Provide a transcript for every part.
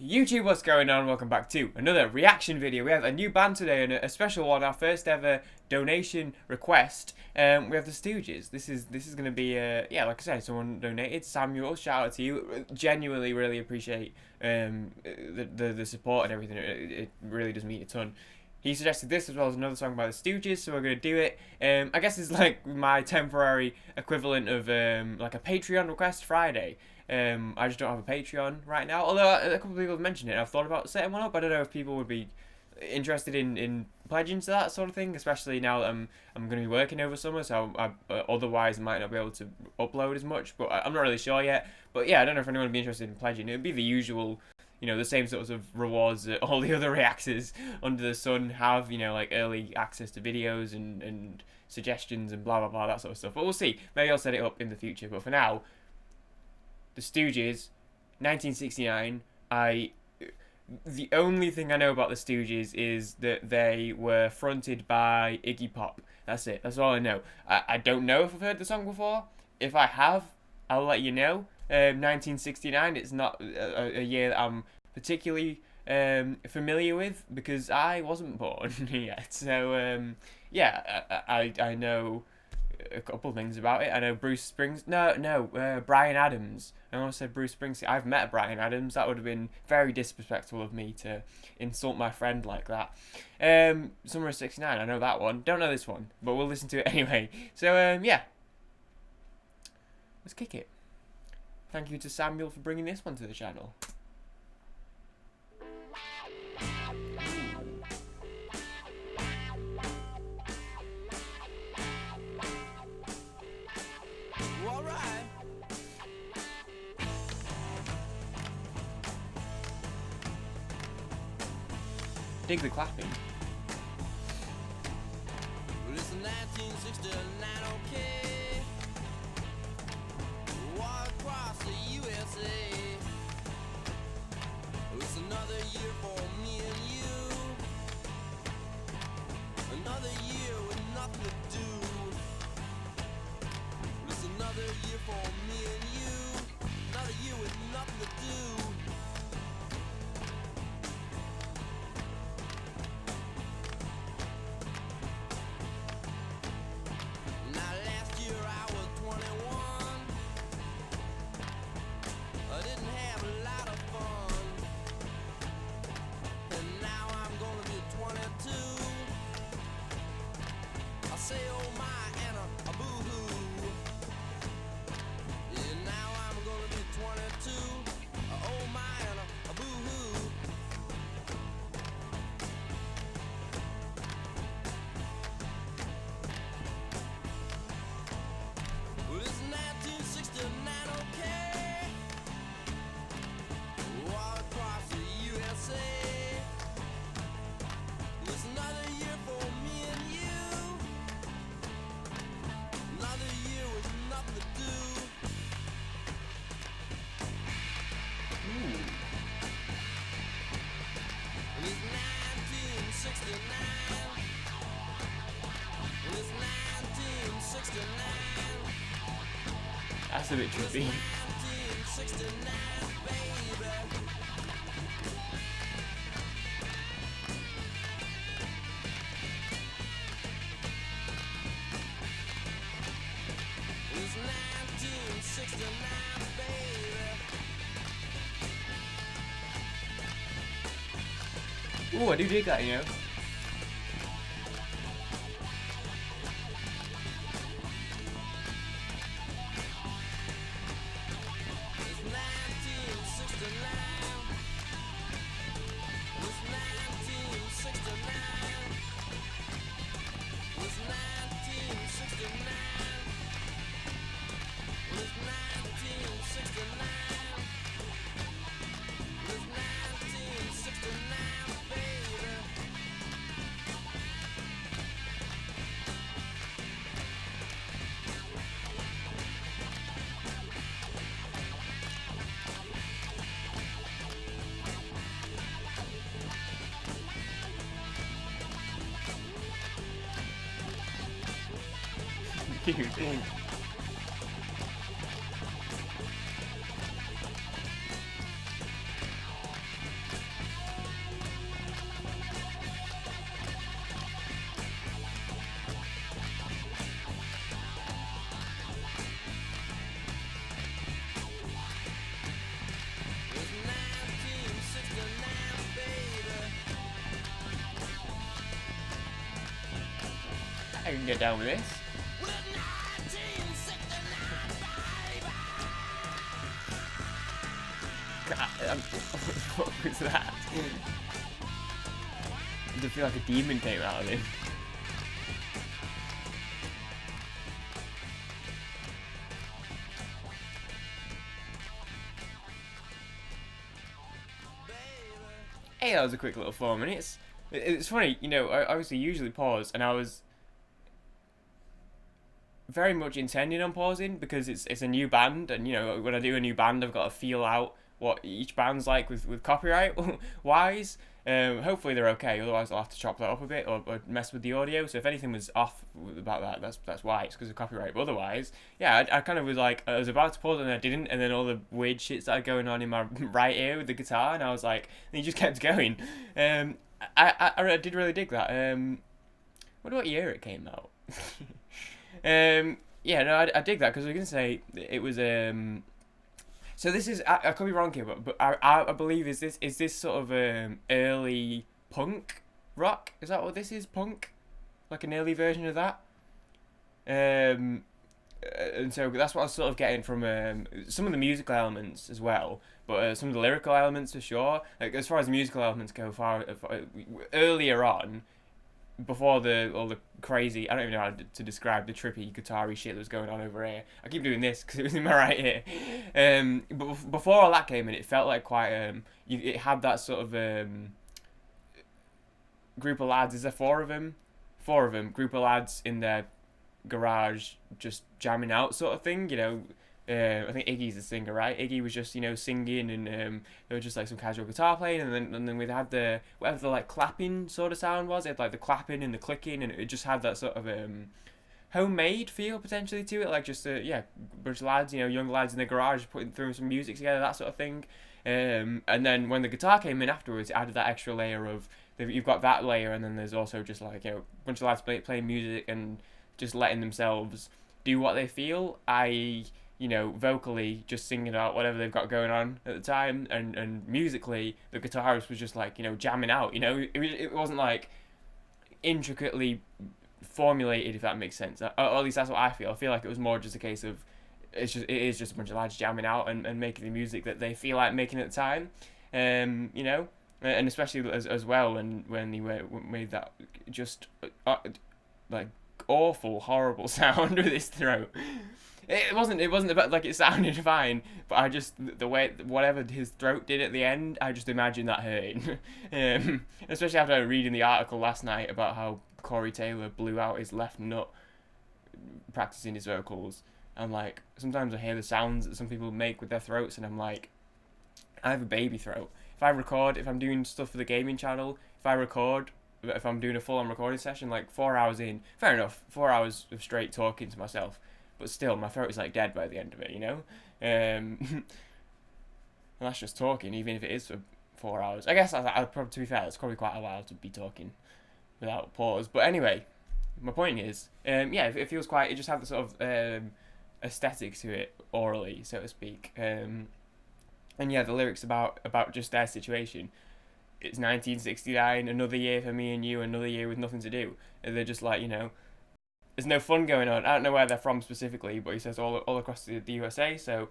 YouTube, what's going on? Welcome back to another reaction video. We have a new band today and a special one, our first ever donation request. We have the Stooges. This is going to be yeah, like I said, someone donated. Samuel, shout out to you. Genuinely, really appreciate the support and everything. It really does mean a ton. He suggested this as well as another song by the Stooges, so we're going to do it. I guess it's like my temporary equivalent of like a Patreon request Friday. I just don't have a Patreon right now, although a couple of people have mentioned it. I've thought about setting one up. I don't know if people would be interested in pledging to that sort of thing, especially now that I'm going to be working over summer, so I otherwise might not be able to upload as much, but I'm not really sure yet. But yeah, I don't know if anyone would be interested in pledging. It would be the usual, you know, the same sorts of rewards that all the other reactors under the sun have, you know, like early access to videos and suggestions and blah blah blah, that sort of stuff. But we'll see. Maybe I'll set it up in the future. But for now, the Stooges, 1969. The only thing I know about the Stooges is that they were fronted by Iggy Pop. That's it. That's all I know. I don't know if I've heard the song before. If I have, I'll let you know. 1969, it's not a year that I'm particularly familiar with because I wasn't born yet. So yeah, I know a couple things about it. I know Bruce Springs. No, Bryan Adams. I almost said Bruce Springsteen. I've met Bryan Adams. That would have been very disrespectful of me to insult my friend like that. Summer of '69. I know that one. Don't know this one, but we'll listen to it anyway. So yeah, let's kick it. Thank you to Samuel for bringing this one to the channel. Dig the clapping. Well, it's 1969, okay. Walk across the USA. It's another year for me and you. Another year with nothing to do. It's another year for me and you. Another year with nothing to do. Say oh my and a boo-hoo. Yeah, now I'm gonna be 22. Oh my and a boo-hoo. Well, it's 1969, okay. All across the USA. It's another year for me and you. Another year with nothing to do. And it's 1969. And it's 1969. That's a bit trippy. 1969, baby. It's 1969, baby. Ooh, I do dig that, you know. It's 1969. It's 1969. It's 1969. It's 1969. It's 1969, baby. Dude. I can get down with this. What was that? Does it feel like a demon came out of him? Hey, that was a quick little 4 minutes. It's funny, you know, I obviously usually pause, and I was very much intending on pausing because it's a new band, and you know, when I do a new band, I've got to feel out what each band's like with copyright wise. Hopefully they're okay, otherwise I'll have to chop that up a bit or mess with the audio. So if anything was off about that, that's why. It's because of copyright. But otherwise, yeah, I kind of was like, I was about to pause and I didn't, and then all the weird shit started going on in my right ear with the guitar, and I was like, and he just kept going. I did really dig that. Wonder what year it came out. Yeah, no, I dig that because I was gonna say it was So this is I could be wrong here, but I believe is this sort of early punk rock? Is that what this is? Punk, like an early version of that. And so that's what I was sort of getting from some of the musical elements as well, but some of the lyrical elements for sure. Like as far as the musical elements go, far earlier on, before all the crazy, I don't even know how to describe the trippy guitar-y shit that was going on over here. I keep doing this because it was in my right ear. But before all that came in, it felt like quite it had that sort of group of lads. Is there four of them? Group of lads in their garage just jamming out sort of thing. You know, I think Iggy's the singer, right? Iggy was just, you know, singing, and there was just like some casual guitar playing, and then we had the whatever the like clapping sort of sound was. It had like the clapping and the clicking, and it just had that sort of homemade feel potentially to it, like just yeah, bunch of lads, you know, young lads in the garage putting through some music together, that sort of thing. And then when the guitar came in afterwards, it added that extra layer of you've got that layer, and then there's also just like, you know, a bunch of lads playing music and just letting themselves do what they feel. You know, vocally just singing out whatever they've got going on at the time, and musically the guitarist was just like, you know, jamming out. You know, it wasn't like intricately formulated, if that makes sense. Or at least that's what I feel. I feel like it was more just a case of it is just a bunch of lads jamming out and making the music that they feel like making at the time. You know, and especially as well when they made that just like awful, horrible sound with his throat. It wasn't about, like, it sounded fine, but I just, the way, whatever his throat did at the end, I just imagined that hurting. Especially after reading the article last night about how Corey Taylor blew out his left nut practicing his vocals. I'm like, sometimes I hear the sounds that some people make with their throats, and I'm like, I have a baby throat. If I'm doing stuff for the gaming channel, if I'm doing a full-on recording session, like 4 hours in, fair enough, 4 hours of straight talking to myself, but still, my throat is like dead by the end of it, you know? And that's just talking, even if it is for 4 hours. I guess, to be fair, it's probably quite a while to be talking without pause. But anyway, my point is, yeah, it feels quite, it just had the sort of aesthetic to it, orally, so to speak. And yeah, the lyrics about just their situation. It's 1969, another year for me and you, another year with nothing to do. And they're just like, you know, there's no fun going on. I don't know where they're from specifically, but he says all across the USA, so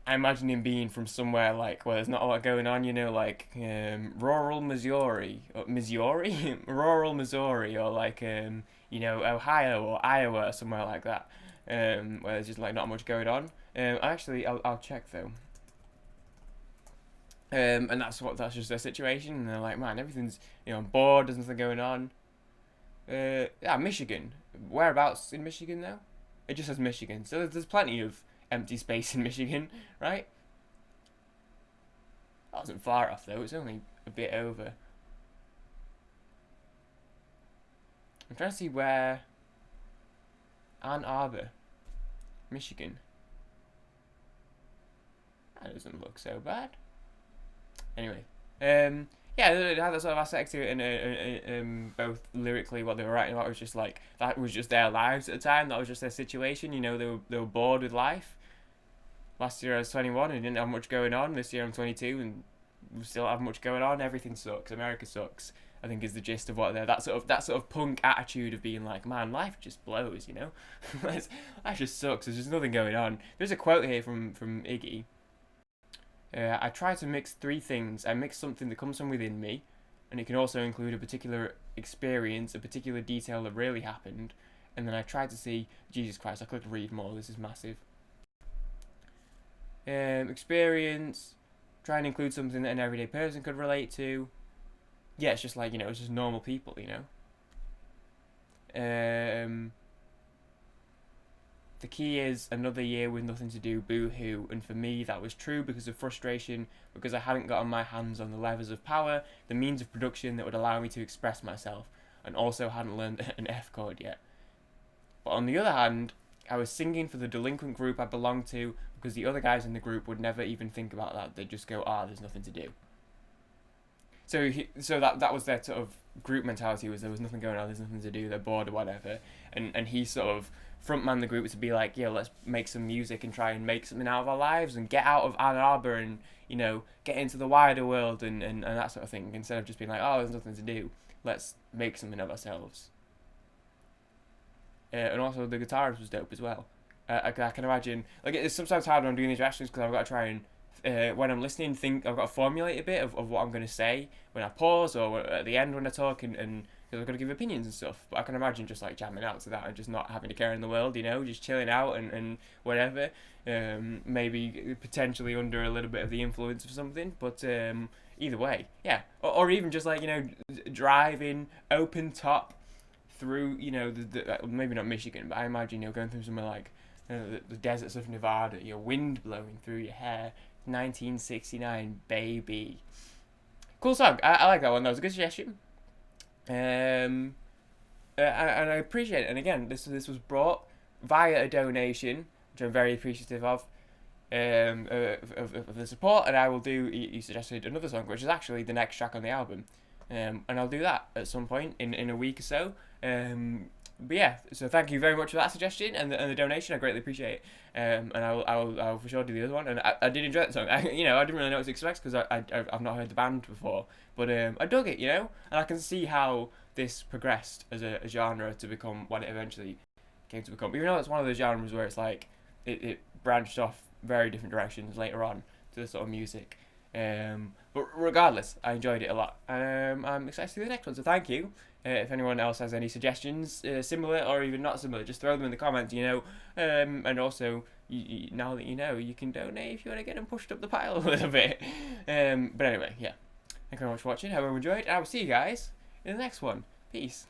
I imagine him being from somewhere like where there's not a lot going on, you know, like rural Missouri, rural Missouri, or like you know, Ohio or Iowa, somewhere like that, where there's just like not much going on. I'll check though. And that's just their situation, and they're like, man, everything's, you know, I'm bored, there's nothing going on. Yeah, Michigan. Whereabouts in Michigan though? It just says Michigan, so there's plenty of empty space in Michigan, right? That wasn't far off though, it's only a bit over. I'm trying to see where Ann Arbor, Michigan. That doesn't look so bad. Anyway, yeah, it had that sort of aspect to it, and both lyrically, what they were writing about was just like, that was just their lives at the time, that was just their situation, you know, they were bored with life. Last year I was 21 and didn't have much going on. This year I'm 22 and we still don't have much going on. Everything sucks. America sucks. I think is the gist of what they're that sort of punk attitude of being like, man, life just blows, you know. Life just sucks. There's just nothing going on. There's a quote here from Iggy. I try to mix three things. I mix something that comes from within me, and it can also include a particular experience, a particular detail that really happened, and then I try to see, Jesus Christ, I clicked read more, this is massive. Experience, try and include something that an everyday person could relate to. Yeah, it's just like, you know, it's just normal people, you know. The key is another year with nothing to do, boo-hoo, and for me that was true because of frustration, because I hadn't gotten my hands on the levers of power, the means of production that would allow me to express myself, and also hadn't learned an F chord yet. But on the other hand, I was singing for the delinquent group I belonged to because the other guys in the group would never even think about that. They'd just go, there's nothing to do. So that was their sort of group mentality, was there was nothing going on, there's nothing to do, they're bored or whatever. And he sort of frontman the group to be like, yeah, let's make some music and try and make something out of our lives and get out of Ann Arbor and, you know, get into the wider world and that sort of thing, instead of just being like, there's nothing to do, let's make something of ourselves. And also the guitarist was dope as well. I can imagine, like, it's sometimes hard when I'm doing these reactions because I've got to try and when I'm listening, I've got to formulate a bit of what I'm going to say when I pause or at the end when I talk, and because I've got to give opinions and stuff. But I can imagine just like jamming out to that and just not having a care in the world, you know, just chilling out and whatever. Maybe potentially under a little bit of the influence of something, but either way, yeah. Or even just like, you know, driving open top through, you know, maybe not Michigan, but I imagine, you know, going through somewhere like the deserts of Nevada, your wind blowing through your hair. 1969, baby. Cool song. I like that one. That was a good suggestion. And I appreciate it. And again, this was brought via a donation, which I'm very appreciative of the support. And I will do. You suggested another song, which is actually the next track on the album, and I'll do that at some point in a week or so. But yeah, so thank you very much for that suggestion and the donation. I greatly appreciate it. And I'll for sure do the other one. And I did enjoy that song. I didn't really know what to expect because I've not heard the band before, but I dug it, you know. And I can see how this progressed as a genre to become what it eventually came to become. Even though it's one of those genres where it's like it branched off very different directions later on to the sort of music. But regardless, I enjoyed it a lot. I'm excited to do the next one. So thank you. If anyone else has any suggestions, similar or even not similar, just throw them in the comments, you know. And also, now that you know, you can donate if you want to get them pushed up the pile a little bit. But anyway, yeah. Thank you very much for watching. Hope you enjoyed. And I will see you guys in the next one. Peace.